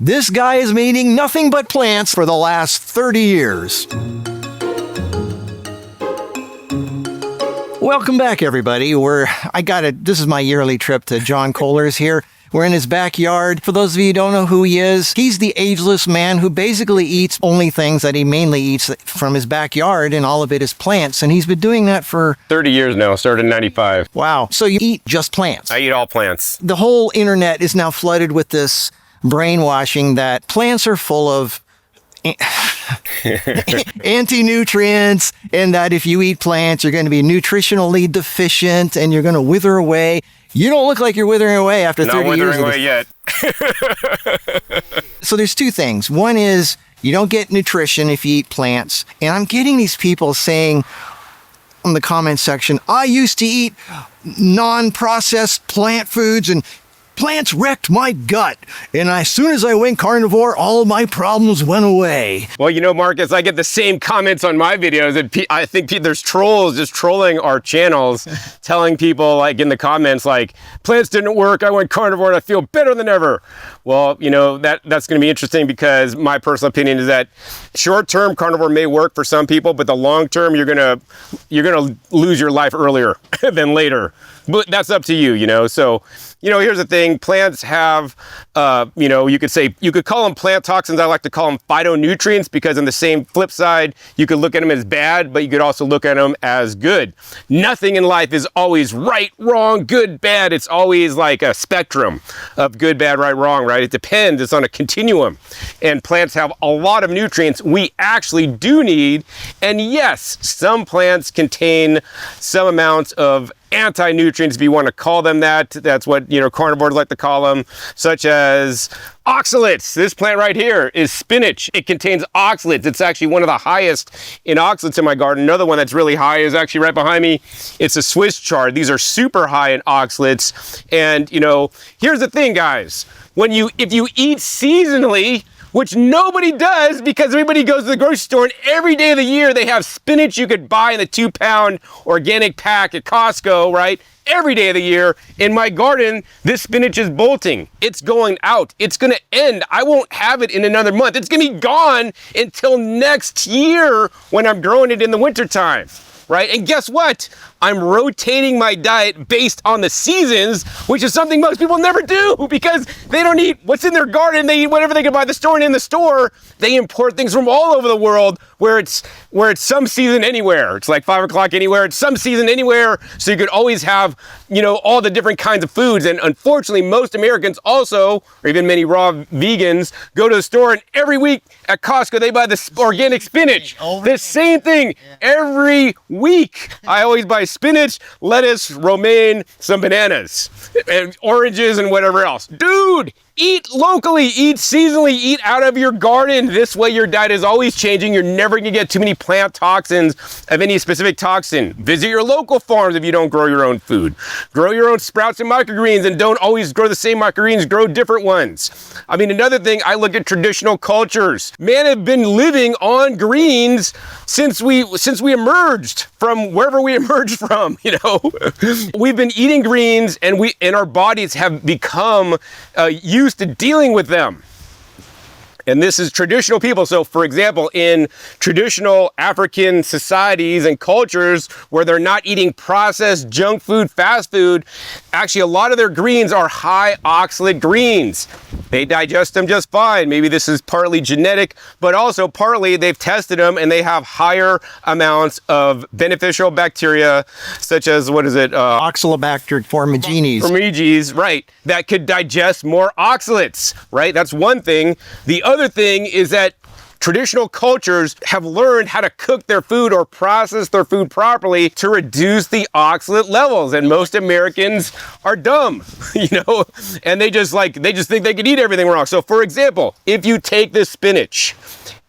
This guy has been eating nothing but plants for the last 30 years. Welcome back, everybody. This is my yearly trip to John Kohler's here. We're in his backyard. For those of you who don't know who he is, he's the ageless man who basically eats only things that he mainly eats from his backyard, and all of it is plants. And he's been doing that for 30 years now, started in 95. Wow. So you eat just plants. I eat all plants. The whole internet is now flooded with this brainwashing that plants are full of antinutrients, and that if you eat plants, you're going to be nutritionally deficient and you're going to wither away. You don't look like you're withering away after 30 years. Not withering away yet. So there's two things. One is you don't get nutrition if you eat plants. And I'm getting these people saying in the comment section, I used to eat non-processed plant foods and plants wrecked my gut. And as soon as I went carnivore, all of my problems went away. Well, you know, Marcus, I get the same comments on my videos. And I think there's trolls just trolling our channels, telling people like in the comments, like, plants didn't work. I went carnivore and I feel better than ever. Well, you know, that's going to be interesting because my personal opinion is that short-term carnivore may work for some people, but the long-term, you're gonna lose your life earlier than later. But that's up to you, you know. So, you know, here's the thing. Plants have, you know, you could call them plant toxins. I like to call them phytonutrients because on the same flip side, you could look at them as bad, but you could also look at them as good. Nothing in life is always right, wrong, good, bad. It's always like a spectrum of good, bad, right, wrong, right? It depends. It's on a continuum. And plants have a lot of nutrients we actually do need. And yes, some plants contain some amounts of anti-nutrients, if you want to call them that. That's what, you know, carnivores like to call them, such as oxalates. This plant right here is spinach. It contains oxalates. It's actually one of the highest in oxalates in my garden. Another one that's really high is actually right behind me. It's a Swiss chard. These are super high in oxalates. And, you know, here's the thing, guys. If you eat seasonally, which nobody does because everybody goes to the grocery store and every day of the year they have spinach you could buy in the 2-pound organic pack at Costco, right? Every day of the year. In my garden, this spinach is bolting. It's going out. It's going to end. I won't have it in another month. It's going to be gone until next year when I'm growing it in the wintertime, right? And guess what? I'm rotating my diet based on the seasons, which is something most people never do because they don't eat what's in their garden. They eat whatever they can buy at the store, and in the store, they import things from all over the world where it's some season anywhere. It's like 5 o'clock anywhere. It's some season anywhere. So you could always have, you know, all the different kinds of foods. And unfortunately, most Americans also, or even many raw vegans, go to the store and every week at Costco, they buy this organic spinach. The same thing every week. I always buy spinach, lettuce, romaine, some bananas, and oranges, and whatever else. Dude, eat locally, eat seasonally, eat out of your garden. This way your diet is always changing. You're never gonna get too many plant toxins of any specific toxin. Visit your local farms if you don't grow your own food. Grow your own sprouts and microgreens, and don't always grow the same microgreens, grow different ones. I mean, another thing, I look at traditional cultures. Man have been living on greens since we emerged from wherever we emerged from, you know. We've been eating greens, and our bodies have become used to dealing with them. And this is traditional people. So for example, in traditional African societies and cultures where they're not eating processed junk food, fast food, actually a lot of their greens are high oxalate greens. They digest them just fine. Maybe this is partly genetic, but also partly they've tested them and they have higher amounts of beneficial bacteria, such as, Oxalobacter formigenes. Formigenes, right, that could digest more oxalates, right? That's one thing. The other thing is that traditional cultures have learned how to cook their food or process their food properly to reduce the oxalate levels. And most Americans are dumb, you know, and they just think they can eat everything wrong. So for example, if you take this spinach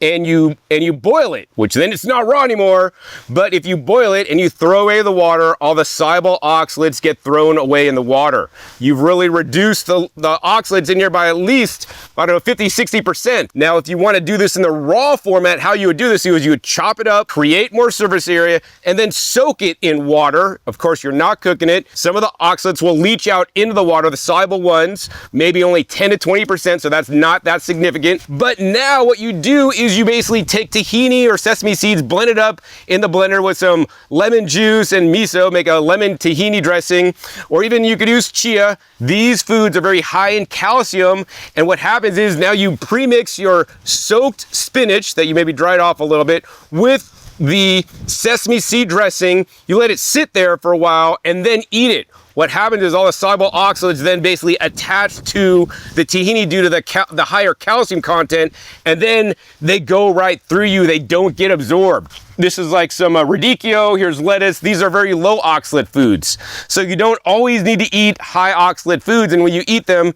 and you boil it, which then it's not raw anymore. But if you boil it and you throw away the water, all the soluble oxalates get thrown away in the water. You've really reduced the oxalates in here by at least, I don't know, 50, 60%. Now, if you want to do this in the raw format, how you would do this is you would chop it up, create more surface area, and then soak it in water. Of course, you're not cooking it. Some of the oxalates will leach out into the water, the soluble ones, maybe only 10 to 20%, so that's not that significant. But now what you do is you basically take tahini or sesame seeds, blend it up in the blender with some lemon juice and miso, make a lemon tahini dressing, or even you could use chia. These foods are very high in calcium, and what happens is now you premix your soaked spinach that you maybe dried off a little bit with the sesame seed dressing. You let it sit there for a while and then eat it. What happens is all the soluble oxalates then basically attach to the tahini due to the higher calcium content, and then they go right through you. They don't get absorbed. This is like some radicchio, here's lettuce. These are very low oxalate foods. So you don't always need to eat high oxalate foods, and when you eat them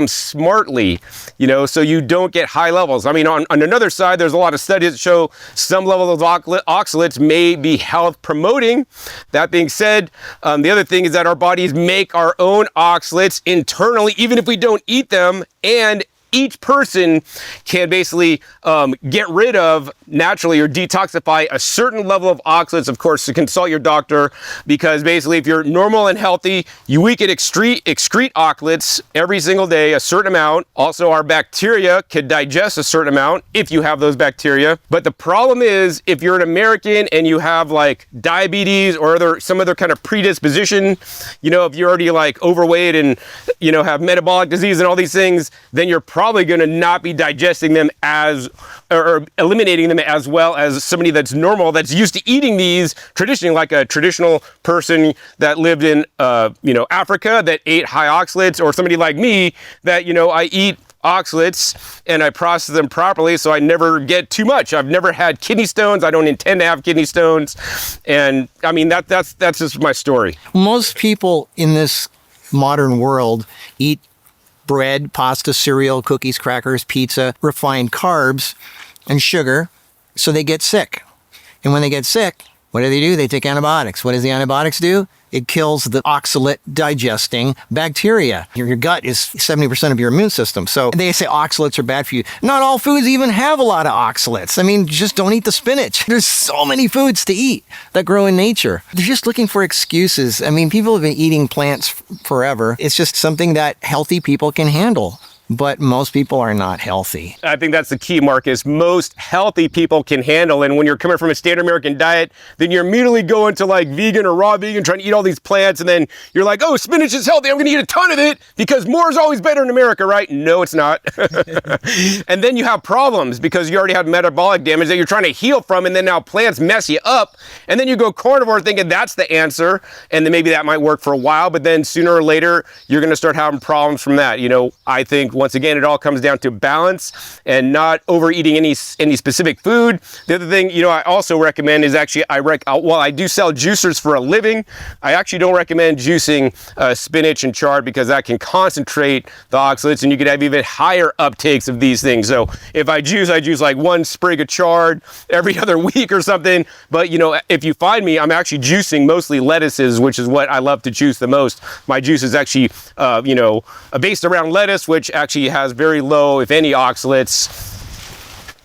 smartly, so you don't get high levels. I mean, on another side, there's a lot of studies that show some level of oxalates may be health promoting. That being said, the other thing is that our bodies make our own oxalates internally, even if we don't eat them, and each person can basically get rid of naturally or detoxify a certain level of oxalates. Of course, to consult your doctor, because basically if you're normal and healthy, we can excrete oxalates every single day, a certain amount. Also, our bacteria can digest a certain amount if you have those bacteria. But the problem is, if you're an American and you have like diabetes or some other kind of predisposition, if you're already like overweight and have metabolic disease and all these things, then you're probably going to not be digesting them or eliminating them as well as somebody that's normal, that's used to eating these traditionally, like a traditional person that lived in Africa that ate high oxalates, or somebody like me that I eat oxalates and I process them properly, so I never get too much. I've never had kidney stones. I don't intend to have kidney stones, and I mean that's just my story. Most people in this modern world eat bread, pasta, cereal, cookies, crackers, pizza, refined carbs, and sugar, so they get sick. And when they get sick, what do? They take antibiotics. What does the antibiotics do? It kills the oxalate digesting bacteria. Your gut is 70% of your immune system. So they say oxalates are bad for you. Not all foods even have a lot of oxalates. I mean, just don't eat the spinach. There's so many foods to eat that grow in nature. They're just looking for excuses. I mean, people have been eating plants forever. It's just something that healthy people can handle. But most people are not healthy. I think that's the key, Marcus. Most healthy people can handle, and when you're coming from a standard American diet, then you're immediately going to like vegan or raw vegan, trying to eat all these plants, and then you're like, oh, spinach is healthy, I'm gonna eat a ton of it because more is always better in America, right? No, it's not. And then you have problems because you already have metabolic damage that you're trying to heal from, and then now plants mess you up, and then you go carnivore thinking that's the answer, and then maybe that might work for a while, but then sooner or later, you're gonna start having problems from that. I think once again, it all comes down to balance and not overeating any specific food. The other thing, I also recommend is actually, while I do sell juicers for a living, I actually don't recommend juicing spinach and chard because that can concentrate the oxalates and you could have even higher uptakes of these things. So if I juice like one sprig of chard every other week or something. But if you find me, I'm actually juicing mostly lettuces, which is what I love to juice the most. My juice is actually, based around lettuce, which actually has very low, if any, oxalates,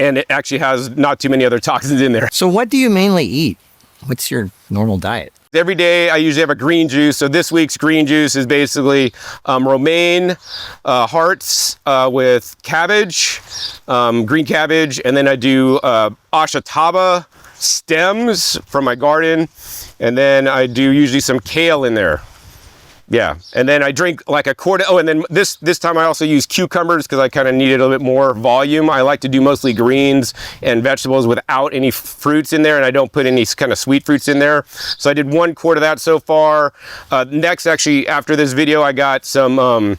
and it actually has not too many other toxins in there. So what do you mainly eat? What's your normal diet? Every day I usually have a green juice. So this week's green juice is basically romaine hearts with cabbage, green cabbage, and then I do ashwagandha stems from my garden, and then I do usually some kale in there. Yeah, and then I drink like a quart. Oh, and then this time I also use cucumbers because I kind of needed a little bit more volume. I like to do mostly greens and vegetables without any fruits in there, and I don't put any kind of sweet fruits in there. So I did 1 quart of that so far. Next, actually, after this video, I got some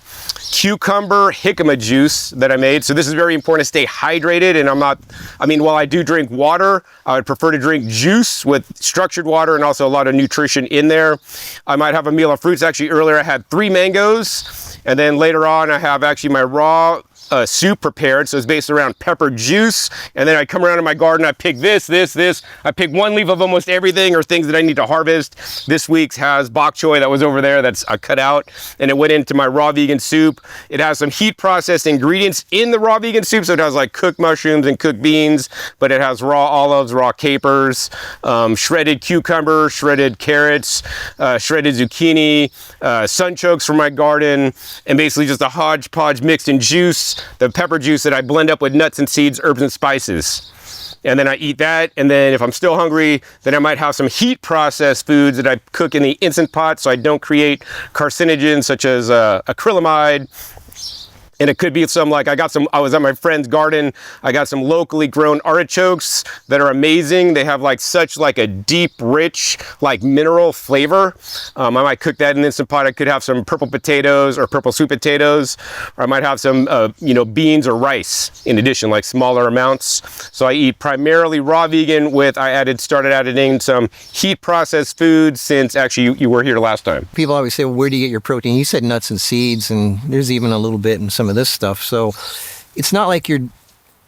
cucumber jicama juice that I made. So this is very important to stay hydrated, and while I do drink water, I would prefer to drink juice with structured water and also a lot of nutrition in there. I might have a meal of fruits. Actually, earlier I had 3 mangoes, and then later on I have actually my raw soup prepared. So it's based around pepper juice. And then I come around in my garden, I pick this. I pick one leaf of almost everything, or things that I need to harvest. This week's has bok choy that was over there that's I cut out, and it went into my raw vegan soup. It has some heat processed ingredients in the raw vegan soup. So it has like cooked mushrooms and cooked beans, but it has raw olives, raw capers, shredded cucumber, shredded carrots, shredded zucchini, sunchokes from my garden, and basically just a hodgepodge mixed in juice, the pepper juice that I blend up with nuts and seeds, herbs and spices. And then I eat that, and then if I'm still hungry, then I might have some heat processed foods that I cook in the Instant Pot so I don't create carcinogens such as acrylamide. And it could be some, like I was at my friend's garden, I got some locally grown artichokes that are amazing. They have like such like a deep, rich, like mineral flavor. I might cook that in an Instant Pot. I could have some purple potatoes or purple sweet potatoes, or I might have some, beans or rice in addition, like smaller amounts. So I eat primarily raw vegan with, started adding some heat processed foods since actually you were here last time. People always say, well, where do you get your protein? You said nuts and seeds, and there's even a little bit in some of this stuff. So it's not like you're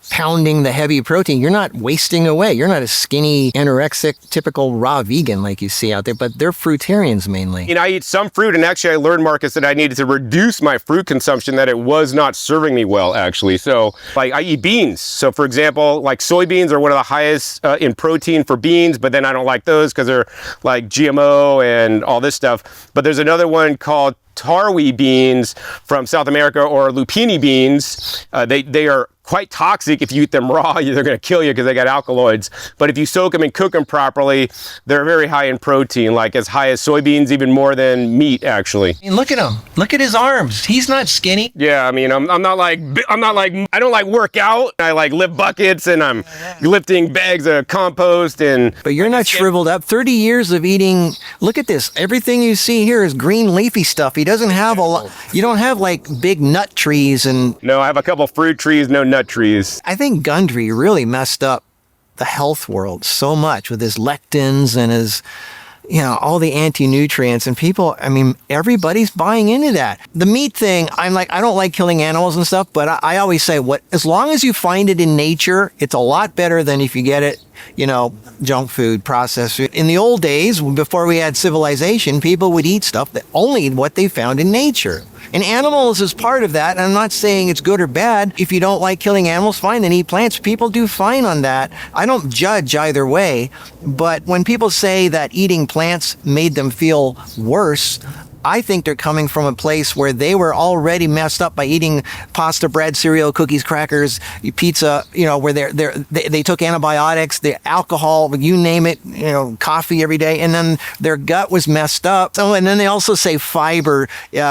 pounding the heavy protein. You're not wasting away. You're not a skinny, anorexic, typical raw vegan like you see out there, but they're fruitarians mainly. I eat some fruit, and actually I learned, Marcus, that I needed to reduce my fruit consumption, that it was not serving me well, actually. So like I eat beans. So for example, like soybeans are one of the highest in protein for beans, but then I don't like those because they're like GMO and all this stuff. But there's another one called tarwi beans from South America, or lupini beans. They are quite toxic. If you eat them raw, they're going to kill you because they got alkaloids. But if you soak them and cook them properly, they're very high in protein, like as high as soybeans, even more than meat, actually. I mean, look at him. Look at his arms. He's not skinny. Yeah, I mean, I don't like work out. I like lift buckets, and I'm lifting bags of compost. But you're not shriveled up. 30 years of eating. Look at this. Everything you see here is green leafy stuff. He doesn't have a lot. You don't have like big nut trees and. No, I have a couple fruit trees, no nut trees. I think Gundry really messed up the health world so much with his lectins and his, all the anti-nutrients, and people, I mean, everybody's buying into that. The meat thing, I'm like, I don't like killing animals and stuff, but I always say, as long as you find it in nature, it's a lot better than if you get it, junk food, processed food. In the old days, before we had civilization, people would eat stuff that only what they found in nature. And animals is part of that. And I'm not saying it's good or bad. If you don't like killing animals, fine, then eat plants. People do fine on that. I don't judge either way. But when people say that eating plants made them feel worse, I think they're coming from a place where they were already messed up by eating pasta, bread, cereal, cookies, crackers, pizza, where they took antibiotics, the alcohol, you name it, coffee every day, and then their gut was messed up. So, and then they also say fiber,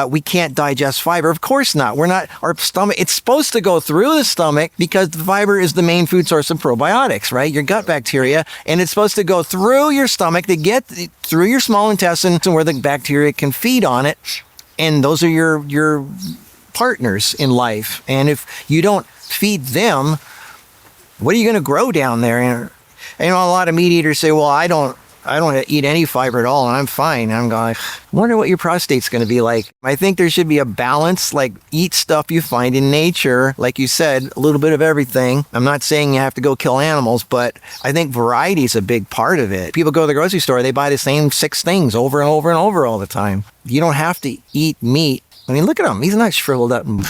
we can't digest fiber. Of course not. Our stomach, it's supposed to go through the stomach because the fiber is the main food source of probiotics, right? Your gut bacteria, and it's supposed to go through your stomach to get through your small intestine to where the bacteria can feed on it, and those are your partners in life. And if you don't feed them, what are you going to grow down there? And a lot of meat eaters say, well, I don't eat any fiber at all and I'm fine. I'm going, I wonder what your prostate's going to be like. I think there should be a balance, like eat stuff you find in nature. Like you said, a little bit of everything. I'm not saying you have to go kill animals, but I think variety is a big part of it. People go to the grocery store, they buy the same 6 things over and over and over all the time. You don't have to eat meat. I mean, look at him. He's not shriveled up and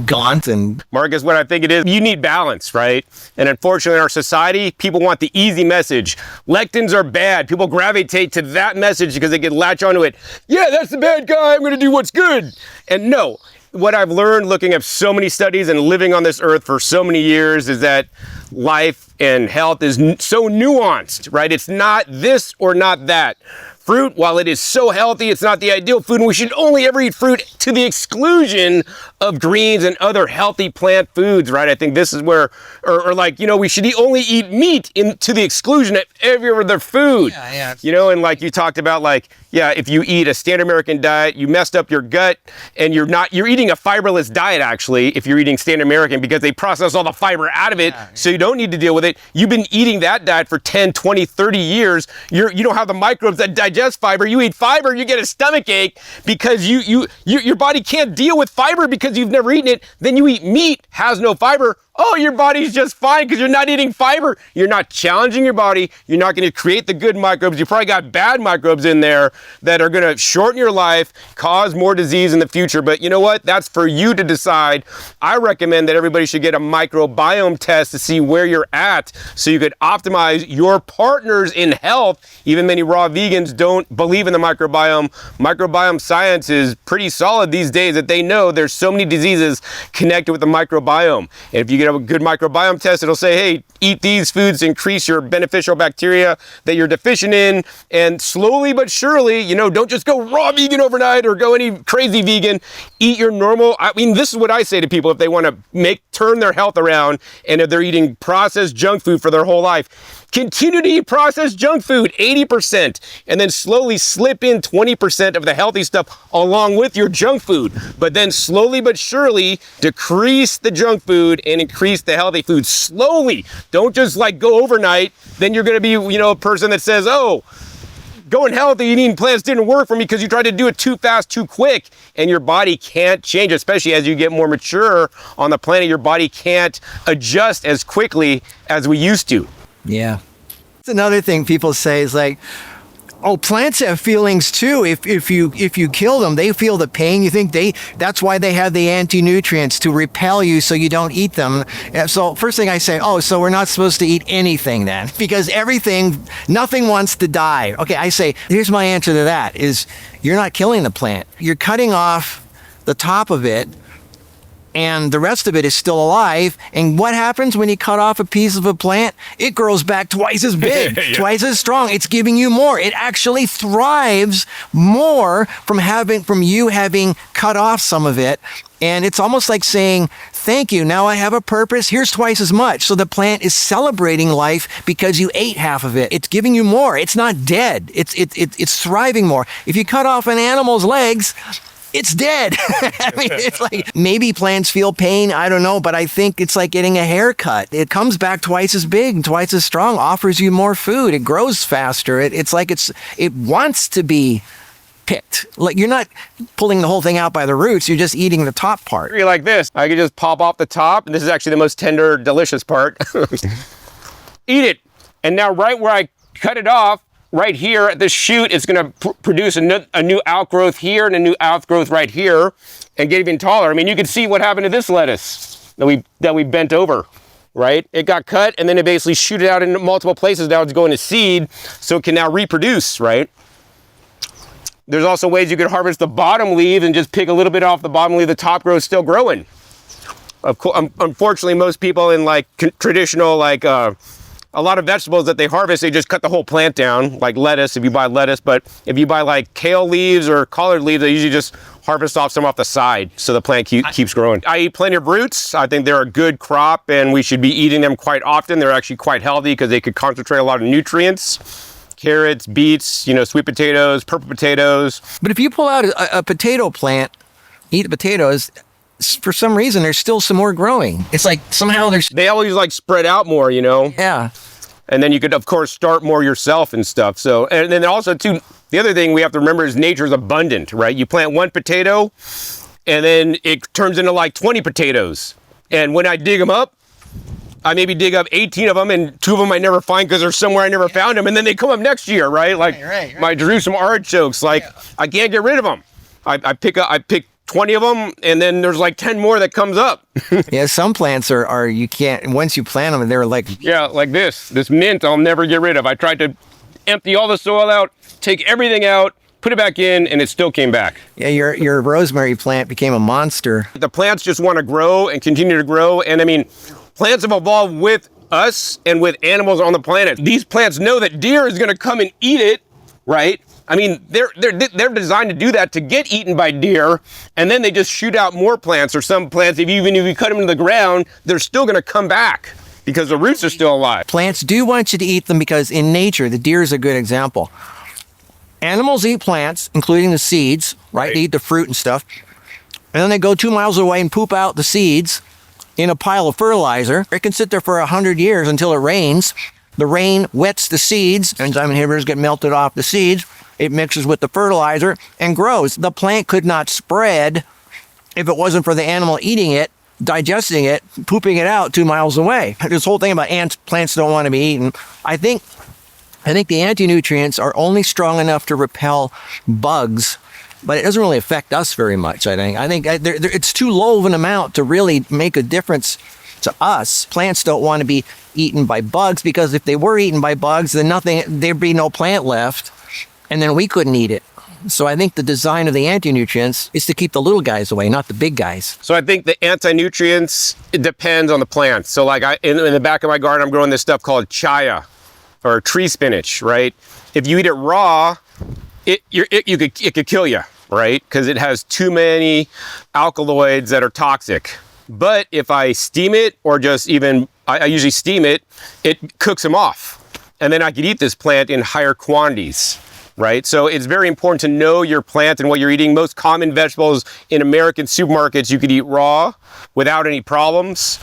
gaunt. And Marcus, what I think it is, you need balance, right? And unfortunately, in our society, people want the easy message. Lectins are bad. People gravitate to that message because they can latch onto it. Yeah, that's the bad guy. I'm going to do what's good. And no, what I've learned looking at so many studies and living on this earth for so many years is that life and health is so nuanced, right? It's not this or not that. Fruit, while it is so healthy, it's not the ideal food, and we should only ever eat fruit to the exclusion of greens and other healthy plant foods, right? I think this is where, we should only eat meat to the exclusion of every other food. Yeah. And like you talked about, like, yeah, if you eat a standard American diet, you messed up your gut, and you're eating a fiberless diet actually if you're eating standard American, because they process all the fiber out of it, so you don't need to deal with it. You've been eating that diet for 10, 20, 30 years. You don't have the microbes that digest fiber. You eat fiber, you get a stomach ache because your body can't deal with fiber because you've never eaten it. Then you eat meat, has no fiber. Oh, your body's just fine because you're not eating fiber. You're not challenging your body. You're not going to create the good microbes. You probably got bad microbes in there that are going to shorten your life, cause more disease in the future. But you know what? That's for you to decide. I recommend that everybody should get a microbiome test to see where you're at so you could optimize your partners in health. Even many raw vegans don't believe in the microbiome. Microbiome science is pretty solid these days that they know there's so many diseases connected with the microbiome. And if you get a good microbiome test, it'll say, hey, eat these foods to increase your beneficial bacteria that you're deficient in. And slowly but surely, don't just go raw vegan overnight or go any crazy vegan. Eat your normal. I mean, this is what I say to people if they want to turn their health around and if they're eating processed junk food for their whole life. Continue to eat processed junk food, 80%, and then slowly slip in 20% of the healthy stuff along with your junk food. But then slowly but surely decrease the junk food and increase the healthy food slowly. Don't just go overnight. Then you're going to be, a person that says, oh, going healthy, eating plants didn't work for me because you tried to do it too fast, too quick, and your body can't change, especially as you get more mature on the planet. Your body can't adjust as quickly as we used to. Yeah. It's another thing people say is oh, plants have feelings too. If you kill them, they feel the pain. You think that's why they have the antinutrients to repel you so you don't eat them. And so first thing I say, oh, so we're not supposed to eat anything then because nothing wants to die. Okay, I say, here's my answer to that is you're not killing the plant. You're cutting off the top of it and the rest of it is still alive. And what happens when you cut off a piece of a plant? It grows back twice as big, yeah. Twice as strong. It's giving you more. It actually thrives more from you having cut off some of it. And it's almost like saying, thank you, now I have a purpose, here's twice as much. So the plant is celebrating life because you ate half of it. It's giving you more. It's not dead. It's thriving more. If you cut off an animal's legs, it's dead. I mean, it's like maybe plants feel pain. I don't know, but I think it's like getting a haircut. It comes back twice as big and twice as strong, offers you more food. It grows faster. It's like it wants to be picked. Like you're not pulling the whole thing out by the roots. You're just eating the top part. Like this. I could just pop off the top. And this is actually the most tender, delicious part. Eat it. And now right where I cut it off, right here at this shoot, it's going to produce a new outgrowth here and a new outgrowth right here and get even taller. I mean, you can see what happened to this lettuce that we bent over, right? It got cut and then it basically shoot it out in multiple places. Now it's going to seed, so it can now reproduce, right? There's also ways you could harvest the bottom leaves and just pick a little bit off the bottom leaf. The top grows still growing. Of course, unfortunately, most people in traditional a lot of vegetables that they harvest, they just cut the whole plant down, like lettuce, if you buy lettuce. But if you buy kale leaves or collard leaves, they usually just harvest some off the side so the plant keeps growing. I eat plenty of roots. I think they're a good crop and we should be eating them quite often. They're actually quite healthy because they could concentrate a lot of nutrients. Carrots, beets, sweet potatoes, purple potatoes. But if you pull out a potato plant, eat the potatoes, for some reason, there's still some more growing. It's like somehow they always spread out more, Yeah. And then you could, of course, start more yourself and stuff. So, and then also too, the other thing we have to remember is nature is abundant, right? You plant one potato and then it turns into 20 potatoes. And when I dig them up, I maybe dig up 18 of them and 2 of them I never find because they're somewhere I never found them. And then they come up next year, right? Right. My Jerusalem artichokes, I can't get rid of them. I pick 20 of them and then there's 10 more that comes up. Yeah, some plants are you can't, once you plant them, they're yeah, like this mint I'll never get rid of. I tried to empty all the soil out, take everything out, put it back in, and it still came back. Yeah, your rosemary plant became a monster. The plants just want to grow and continue to grow. And I mean, plants have evolved with us and with animals on the planet. These plants know that deer is going to come and eat it, right? I mean, they're designed to do that, to get eaten by deer, and then they just shoot out more plants. Or some plants, even if you cut them into the ground, they're still going to come back because the roots are still alive. Plants do want you to eat them because in nature, the deer is a good example. Animals eat plants, including the seeds, right? They eat the fruit and stuff. And then they go 2 miles away and poop out the seeds in a pile of fertilizer. It can sit there for 100 years until it rains. The rain wets the seeds. Enzyme inhibitors get melted off the seeds. It mixes with the fertilizer and grows. The plant could not spread if it wasn't for the animal eating it, digesting it, pooping it out 2 miles away. This whole thing about ants, plants don't want to be eaten. I think the anti-nutrients are only strong enough to repel bugs, but it doesn't really affect us very much, I think. It's too low of an amount to really make a difference to us. Plants don't want to be eaten by bugs, because if they were eaten by bugs, then there'd be no plant left, and then we couldn't eat it. So I think the design of the anti-nutrients is to keep the little guys away, not the big guys. So I think the anti-nutrients, it depends on the plant. So like in the back of my garden, I'm growing this stuff called chaya, or tree spinach, right? If you eat it raw, it could kill you, right? Because it has too many alkaloids that are toxic. But if I steam it, or just even, I usually steam it, it cooks them off. And then I could eat this plant in higher quantities, right? So it's very important to know your plant and what you're eating. Most common vegetables in American supermarkets, you could eat raw without any problems.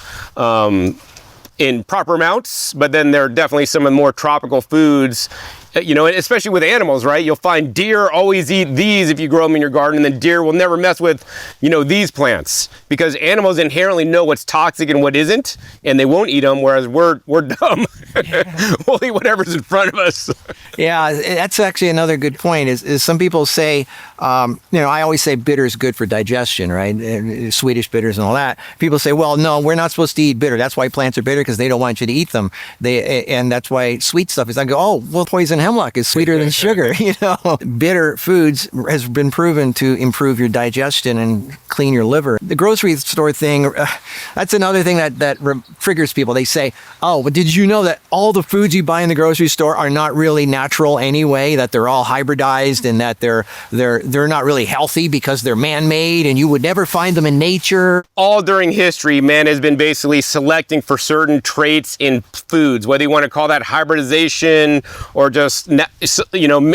In proper amounts, but then there are definitely some of the more tropical foods, especially with animals, right? You'll find deer always eat these if you grow them in your garden, and then deer will never mess with, these plants, because animals inherently know what's toxic and what isn't, and they won't eat them, whereas we're dumb. We'll eat whatever's in front of us. Yeah, that's actually another good point, is some people say, I always say bitter is good for digestion, right? Swedish bitters and all that. People say, well, no, we're not supposed to eat bitter. That's why plants are bitter, because they don't want you to eat them. And that's why sweet stuff is. I go, oh, well, poison hemlock is sweeter than sugar. Bitter foods has been proven to improve your digestion and clean your liver. The grocery store thing, that's another thing that triggers people. They say, oh, but did you know that all the foods you buy in the grocery store are not really natural anyway, that they're all hybridized, and that they're not really healthy because they're man-made, and you would never find them in nature? All during history, man has been basically selecting for certain traits in foods, whether you want to call that hybridization or just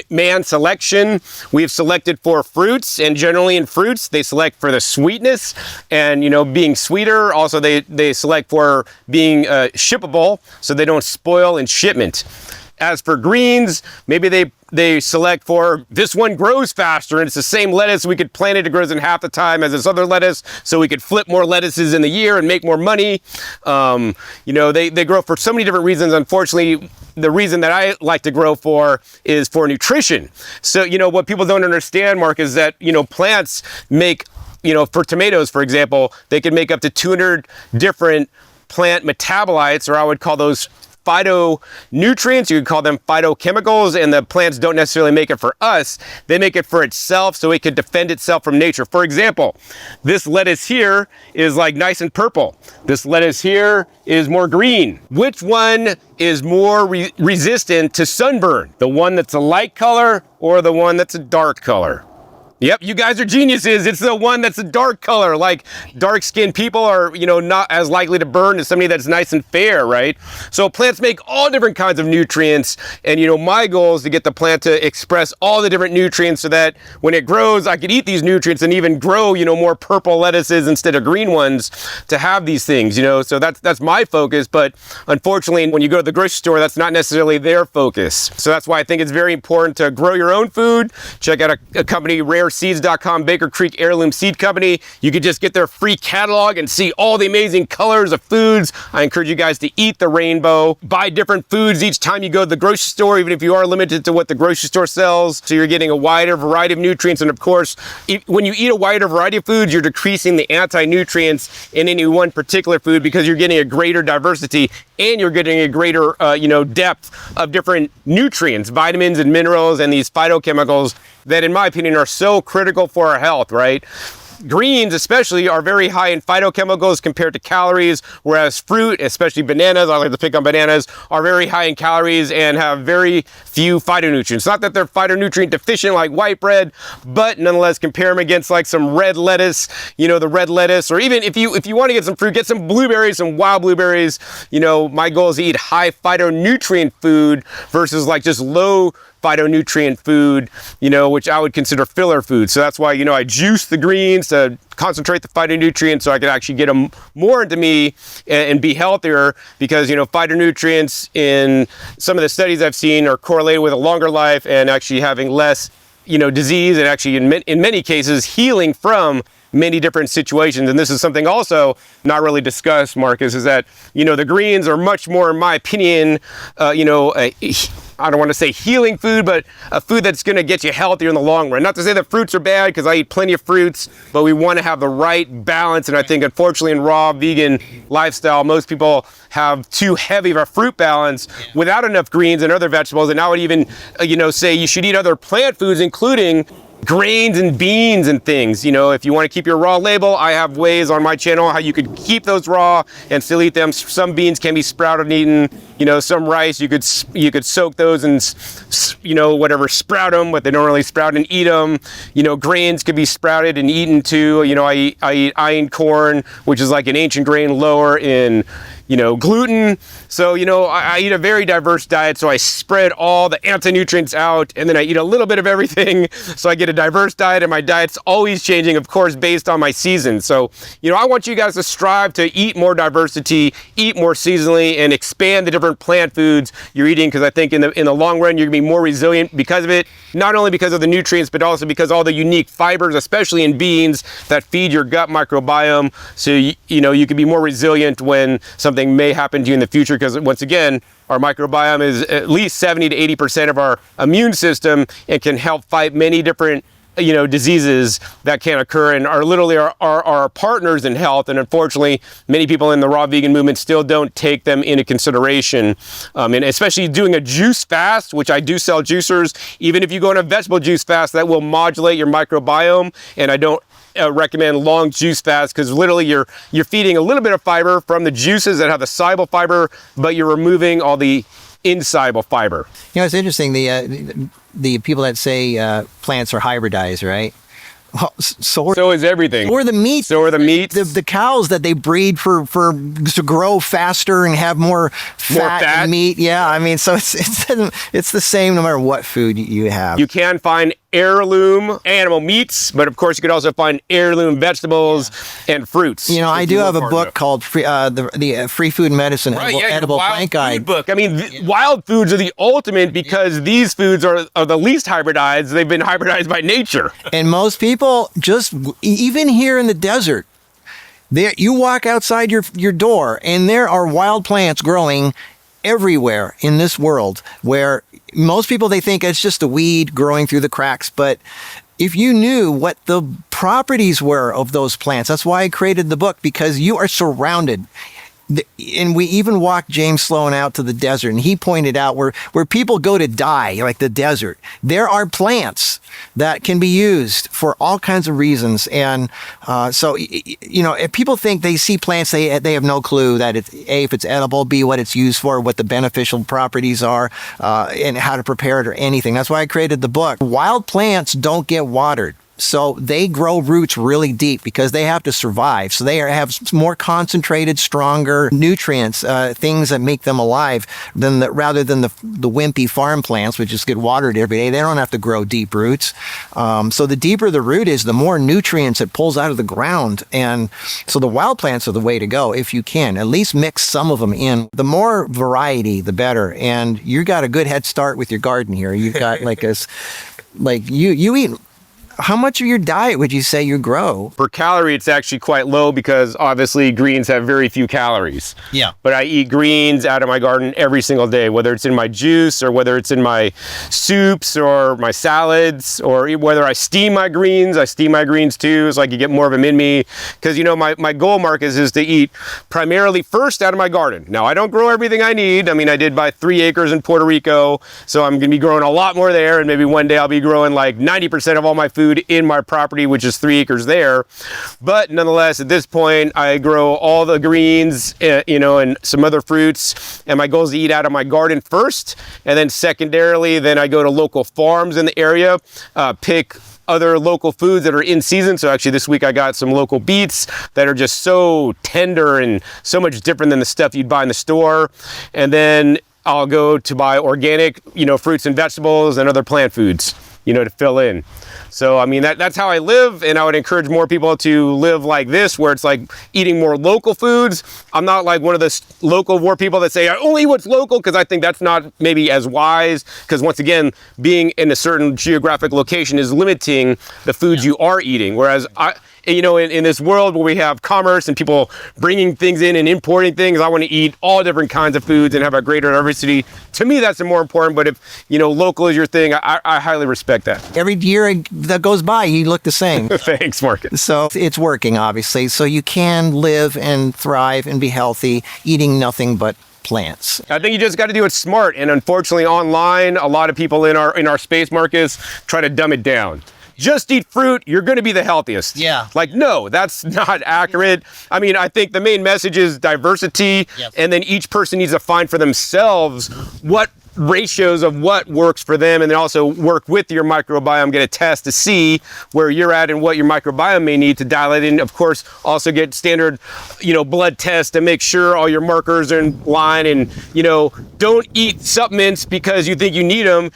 man selection. We've selected for fruits, and generally in fruits they select for the sweetness and being sweeter. Also they select for being shippable, so they don't spoil in shipment. As for greens, maybe they select for this one grows faster, and it's the same lettuce. We could plant it grows in half the time as this other lettuce, so we could flip more lettuces in the year and make more money. They grow for so many different reasons. Unfortunately, the reason that I like to grow for is for nutrition. So, what people don't understand, Mark, is that, plants make, for tomatoes, for example, they can make up to 200 different plant metabolites, or I would call those phytonutrients. You could call them phytochemicals, and the plants don't necessarily make it for us. They make it for itself so it could defend itself from nature. For example, this lettuce here is like nice and purple. This lettuce here is more green. Which one is more resistant to sunburn? The one that's a light color or the one that's a dark color? Yep, you guys are geniuses. It's the one that's a dark color. Like, dark-skinned people are, not as likely to burn as somebody that's nice and fair, right? So plants make all different kinds of nutrients, and my goal is to get the plant to express all the different nutrients so that when it grows, I could eat these nutrients and even grow, more purple lettuces instead of green ones to have these things, So that's my focus, but unfortunately, when you go to the grocery store, that's not necessarily their focus. So that's why I think it's very important to grow your own food. Check out a company, Seeds.com, Baker Creek Heirloom Seed Company. You could just get their free catalog and see all the amazing colors of foods. I encourage you guys to eat the rainbow. Buy different foods each time you go to the grocery store, even if you are limited to what the grocery store sells. So you're getting a wider variety of nutrients. And of course, when you eat a wider variety of foods, you're decreasing the anti-nutrients in any one particular food, because you're getting a greater diversity and you're getting a greater, depth of different nutrients, vitamins and minerals, and these phytochemicals that, in my opinion, are so critical for our health, right? Greens especially are very high in phytochemicals compared to calories, whereas fruit, especially bananas, I like to pick on bananas, are very high in calories and have very few phytonutrients. Not that they're phytonutrient deficient like white bread, but nonetheless, compare them against like some red lettuce, the red lettuce, or even if you want to get some fruit, get some blueberries, some wild blueberries. My goal is to eat high phytonutrient food versus like just low phytonutrient food, which I would consider filler food. So that's why, I juice the greens to concentrate the phytonutrients so I could actually get them more into me and be healthier, because, phytonutrients in some of the studies I've seen are correlated with a longer life and actually having less, disease, and actually in many cases healing from many different situations. And this is something also not really discussed, Marcus, is that, the greens are much more, in my opinion, I don't want to say healing food, but a food that's going to get you healthier in the long run. Not to say that fruits are bad, because I eat plenty of fruits, but we want to have the right balance. And I think, unfortunately, in raw vegan lifestyle, most people have too heavy of a fruit balance without enough greens and other vegetables. And I would even, say you should eat other plant foods, including grains and beans and things. If you want to keep your raw label, I have ways on my channel how you could keep those raw and still eat them. Some beans can be sprouted and eaten. Some rice you could soak those and sprout them, but they don't really sprout and eat them. Grains could be sprouted and eaten too. I eat einkorn, which is like an ancient grain lower in gluten. So, I eat a very diverse diet. So I spread all the anti-nutrients out, and then I eat a little bit of everything. So I get a diverse diet, and my diet's always changing, of course, based on my season. So, I want you guys to strive to eat more diversity, eat more seasonally, and expand the different plant foods you're eating, because I think in the long run, you're gonna be more resilient because of it. Not only because of the nutrients, but also because all the unique fibers, especially in beans, that feed your gut microbiome. So, you can be more resilient when something may happen to you in the future, because once again, our microbiome is at least 70 to 80% of our immune system and can help fight many different diseases that can occur and are literally our partners in health. And unfortunately, many people in the raw vegan movement still don't take them into consideration. And especially doing a juice fast, which I do sell juicers. Even if you go on a vegetable juice fast, that will modulate your microbiome. And I don't recommend long juice fasts, because literally you're feeding a little bit of fiber from the juices that have the soluble fiber, but you're removing all the insoluble fiber. It's interesting, the people that say plants are hybridized, right? Well, so is everything. Or the meat. So are the meats. The cows that they breed to grow faster and have more fat and meat. Yeah, I mean, so it's the same no matter what food you have. You can find heirloom animal meats, but of course you could also find heirloom vegetables and fruits. I do have a book called the Free Food Medicine Edible Plant Guide book. I mean, wild foods are the ultimate, because these foods are the least hybridized. They've been hybridized by nature. And most people, just even here in the desert, you walk outside your door and there are wild plants growing everywhere in this world, where most people, they think it's just a weed growing through the cracks. But if you knew what the properties were of those plants, that's why I created the book, because you are surrounded. And we even walked James Sloan out to the desert, and he pointed out where people go to die, like the desert, there are plants that can be used for all kinds of reasons. And so, if people think they see plants, they have no clue that it's A, if it's edible, B, what it's used for, what the beneficial properties are, and how to prepare it or anything. That's why I created the book. Wild plants don't get watered. So they grow roots really deep because they have to survive. So they have more concentrated, stronger nutrients, things that make them alive rather than the wimpy farm plants, which just get watered every day. They don't have to grow deep roots. So the deeper the root is, the more nutrients it pulls out of the ground. And so the wild plants are the way to go if you can. At least mix some of them in. The more variety, the better. And you got a good head start with your garden here. You've got you eat. How much of your diet would you say you grow? Per calorie, it's actually quite low, because obviously greens have very few calories. Yeah. But I eat greens out of my garden every single day, whether it's in my juice or whether it's in my soups or my salads, or whether I steam my greens. I steam my greens too, so I can get more of them in me. Because, my goal, Marcus, is to eat primarily first out of my garden. Now, I don't grow everything I need. I mean, I did buy 3 acres in Puerto Rico, so I'm going to be growing a lot more there, and maybe one day I'll be growing like 90% of all my food in my property, which is 3 acres there. But nonetheless, at this point, I grow all the greens, and some other fruits. And my goal is to eat out of my garden first. And then secondarily, then I go to local farms in the area, pick other local foods that are in season. So actually this week I got some local beets that are just so tender and so much different than the stuff you'd buy in the store. And then I'll go to buy organic, fruits and vegetables and other plant foods, to fill in. So, I mean, that's how I live, and I would encourage more people to live like this, where it's like eating more local foods. I'm not like one of the local war people that say, I only eat what's local, because I think that's not maybe as wise, because once again, being in a certain geographic location is limiting the foods you are eating. Whereas in this world where we have commerce and people bringing things in and importing things, I want to eat all different kinds of foods and have a greater diversity. To me, that's more important. But if, local is your thing, I highly respect that. Every year that goes by, you look the same. Thanks, Marcus. So it's working, obviously. So you can live and thrive and be healthy eating nothing but plants. I think you just got to do it smart. And unfortunately, online, a lot of people in our space, Marcus, try to dumb it down. Just eat fruit, you're going to be the healthiest. Yeah. Like, no, that's not accurate. I mean, I think the main message is diversity, and then each person needs to find for themselves what ratios of what works for them, and then also work with your microbiome, get a test to see where you're at and what your microbiome may need to dial it in. Of course, also get standard, blood tests to make sure all your markers are in line, and, don't eat supplements because you think you need them.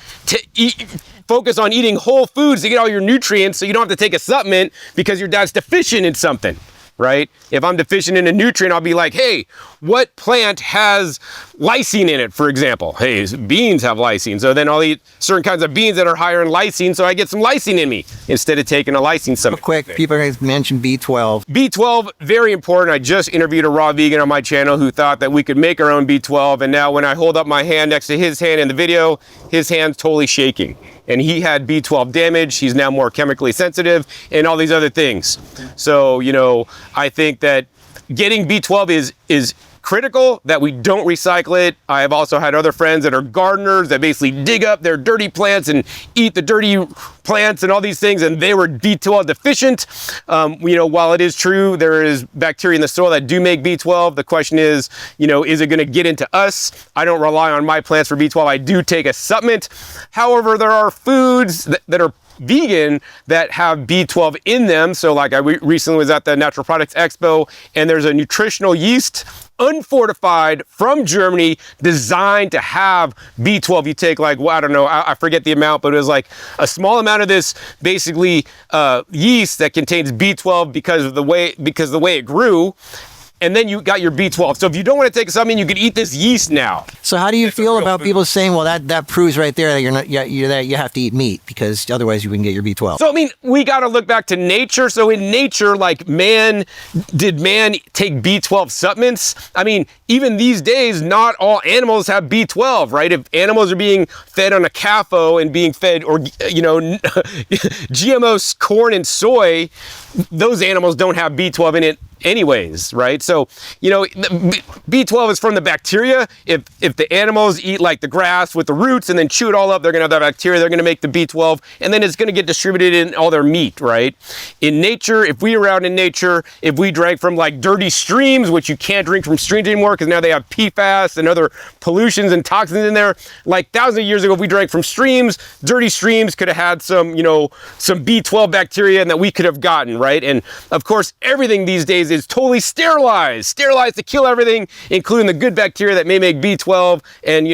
Focus on eating whole foods to get all your nutrients, so you don't have to take a supplement because your dad's deficient in something, right? If I'm deficient in a nutrient, I'll be like, hey, what plant has lysine in it, for example? Hey, beans have lysine. So then I'll eat certain kinds of beans that are higher in lysine, so I get some lysine in me instead of taking a lysine supplement. Real quick, people guys mentioned B12. B12, very important. I just interviewed a raw vegan on my channel who thought that we could make our own B12, and now when I hold up my hand next to his hand in the video, his hand's totally shaking. And he had B12 damage. He's now more chemically sensitive and all these other things. So, I think that getting B12 is critical, that we don't recycle it. I have also had other friends that are gardeners that basically dig up their dirty plants and eat the dirty plants and all these things, and they were B12 deficient. While it is true there is bacteria in the soil that do make B12, the question is it going to get into us? I don't rely on my plants for B12. I do take a supplement. However, there are foods that are vegan that have B12 in them. So like I recently was at the Natural Products Expo, and there's a nutritional yeast, unfortified, from Germany, designed to have B12. You take like, well, I don't know, I forget the amount, but it was like a small amount of this basically yeast that contains B12 because the way it grew. And then you got your B12. So if you don't want to take something, you can eat this yeast now. So how do you feel about people saying, well, that proves right there that you have to eat meat because otherwise you wouldn't get your B12? So, I mean, we got to look back to nature. So in nature, like did man take B12 supplements? I mean, even these days, not all animals have B12, right? If animals are being fed on a CAFO and being fed, or, GMO corn and soy, those animals don't have B12 in it anyways, right? So, B12 is from the bacteria. If the animals eat like the grass with the roots and then chew it all up, they're gonna have that bacteria, they're gonna make the B12, and then it's gonna get distributed in all their meat, right? In nature, if we were out in nature, if we drank from like dirty streams, which you can't drink from streams anymore because now they have PFAS and other pollutions and toxins in there, like thousands of years ago, if we drank from streams, dirty streams could have had some B12 bacteria and that we could have gotten, right? And of course, everything these days is totally sterilized to kill everything, including the good bacteria that may make B12. And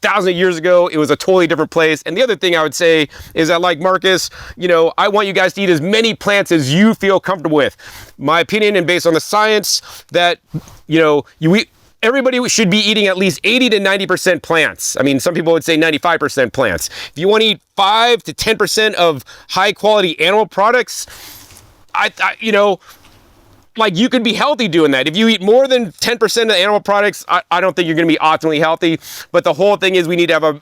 thousands of years ago, it was a totally different place. And the other thing I would say is that, like Marcus, I want you guys to eat as many plants as you feel comfortable with. My opinion, and based on the science, that everybody should be eating at least 80 to 90% plants. I mean, some people would say 95% plants. If you want to eat 5 to 10% of high quality animal products, like you could be healthy doing that. If you eat more than 10% of the animal products, I don't think you're going to be optimally healthy. But the whole thing is we need to have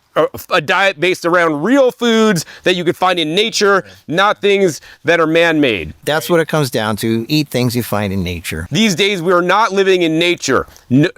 a diet based around real foods that you could find in nature, not things that are man-made. That's what it comes down to. Eat things you find in nature. These days, we are not living in nature.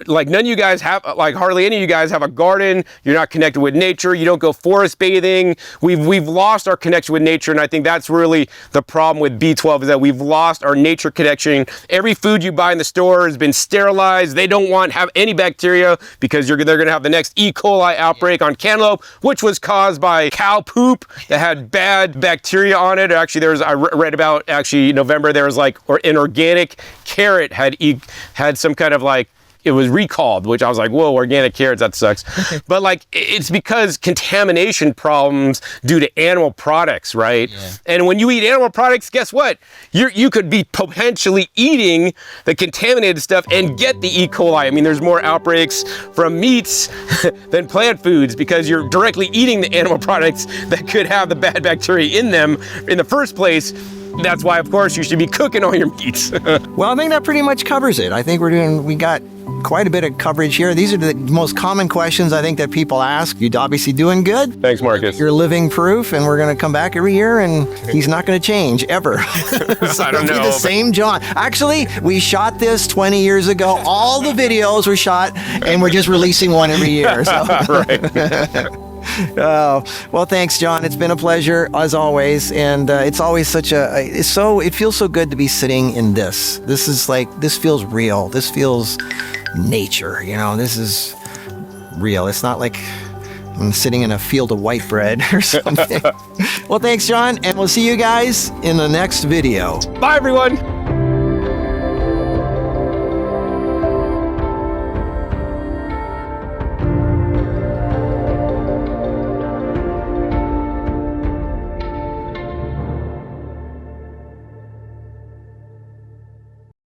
Like none of you guys have, like hardly any of you guys have a garden. You're not connected with nature. You don't go forest bathing. We've lost our connection with nature. And I think that's really the problem with B12, is that we've lost our nature connection. Every food you buy in the store has been sterilized. They don't have any bacteria because they're going to have the next E. coli outbreak on cantaloupe, which was caused by cow poop that had bad bacteria on it. Actually, I read about November, there was like an organic carrot had some kind of like it was recalled, which I was like, whoa, organic carrots, that sucks. But like, it's because contamination problems due to animal products, right? Yeah. And when you eat animal products, guess what? You could be potentially eating the contaminated stuff and get the E. coli. I mean, there's more outbreaks from meats than plant foods because you're directly eating the animal products that could have the bad bacteria in them in the first place. That's why, of course, you should be cooking all your meats. Well, I think that pretty much covers it. I think we got quite a bit of coverage here. These are the most common questions I think that people ask. You're obviously doing good. Thanks, Marcus. You're living proof, and we're going to come back every year, and he's not going to change ever. So I don't know. The same John. Actually, we shot this 20 years ago. All the videos were shot, and we're just releasing one every year. So. Right. Well, thanks, John. It's been a pleasure as always, and it's always it feels so good to be sitting in this. This feels real. This feels nature. This is real. It's not like I'm sitting in a field of white bread or something. Well, thanks, John, and we'll see you guys in the next video. Bye, everyone.